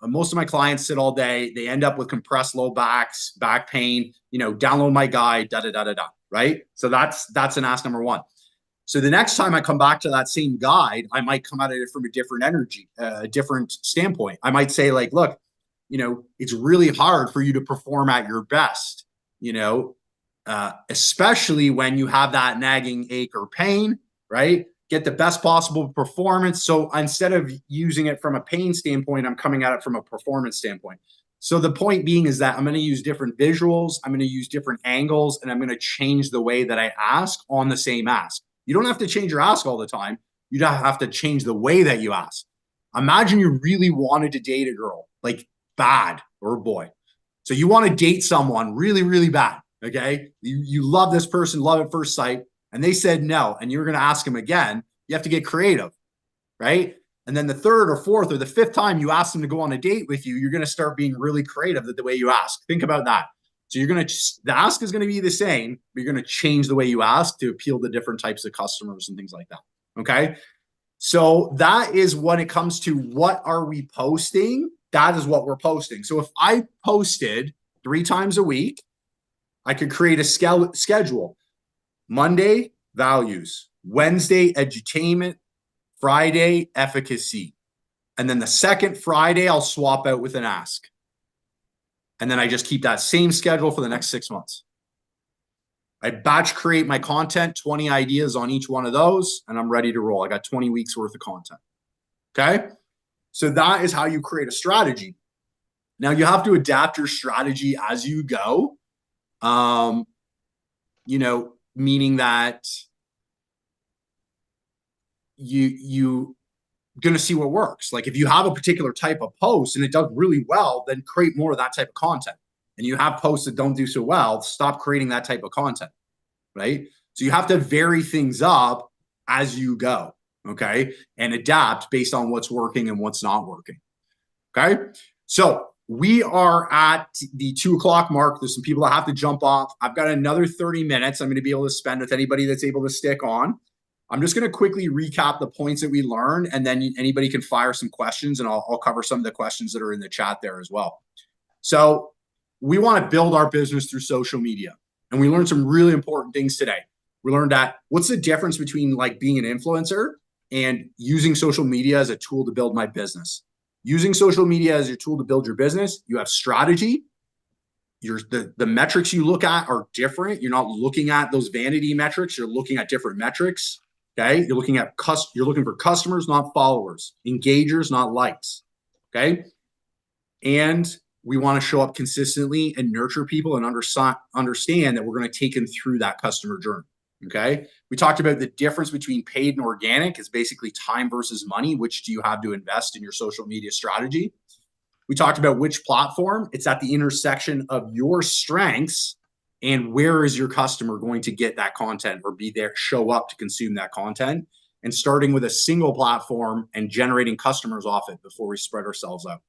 most of my clients sit all day. They end up with compressed low backs, back pain, download my guide, right? So that's an ask number 1. So the next time I come back to that same guide, I might come at it from a different energy, a different standpoint. I might say like, look, it's really hard for you to perform at your best, especially when you have that nagging ache or pain, right? get the best possible performance. So instead of using it from a pain standpoint, I'm coming at it from a performance standpoint. So the point being is that I'm going to use different visuals, I'm going to use different angles, and I'm going to change the way that I ask on the same ask. You don't have to change your ask all the time. You don't have to change the way that you ask. Imagine you really wanted to date a girl, like bad, or a boy. So you want to date someone really, really bad. Okay. You love this person, love at first sight, and they said no, and you're going to ask them again. You have to get creative, right? And then the third or fourth or the fifth time you ask them to go on a date with you, you're going to start being really creative with the way you ask. Think about that. So the ask is going to be the same, but you're going to change the way you ask to appeal to different types of customers and things like that. Okay. So that is when it comes to what are we posting? That is what we're posting. So if I posted 3 times a week, I could create a schedule. Monday, values. Wednesday, edutainment. Friday, efficacy. And then the second Friday, I'll swap out with an ask. And then I just keep that same schedule for the next 6 months. I batch create my content, 20 ideas on each one of those, and I'm ready to roll. I got 20 weeks worth of content. Okay. So that is how you create a strategy. Now you have to adapt your strategy as you go. Meaning that you going to see what works. Like if you have a particular type of post and it does really well, then create more of that type of content. And you have posts that don't do so well, stop creating that type of content, right? So you have to vary things up as you go, okay? And adapt based on what's working and what's not working, okay? So we are at the 2 o'clock mark. There's some people that have to jump off. I've got another 30 minutes I'm going to be able to spend with anybody that's able to stick on. I'm just going to quickly recap the points that we learned, and then anybody can fire some questions, and I'll cover some of the questions that are in the chat there as well. So we want to build our business through social media, and we learned some really important things today. We learned that what's the difference between like being an influencer and using social media as a tool to build my business. Using social media as your tool to build your business, you have strategy. The metrics you look at are different. You're not looking at those vanity metrics. You're looking at different metrics. Okay. You're looking for customers, not followers, engagers, not likes. Okay. And we want to show up consistently and nurture people and understand that we're going to take them through that customer journey. Okay. We talked about the difference between paid and organic is basically time versus money. Which do you have to invest in your social media strategy? We talked about which platform. It's at the intersection of your strengths and where is your customer going to get that content or be there, show up to consume that content, and starting with a single platform and generating customers off it before we spread ourselves out.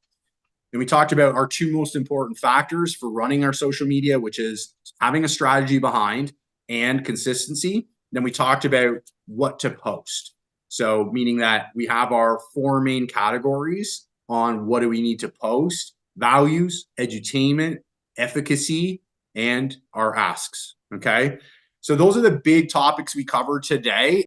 And we talked about our 2 most important factors for running our social media, which is having a strategy behind and consistency. Then we talked about what to post. So meaning that we have our 4 main categories on what do we need to post: values, edutainment, efficacy, and our asks. Okay. So those are the big topics we covered today.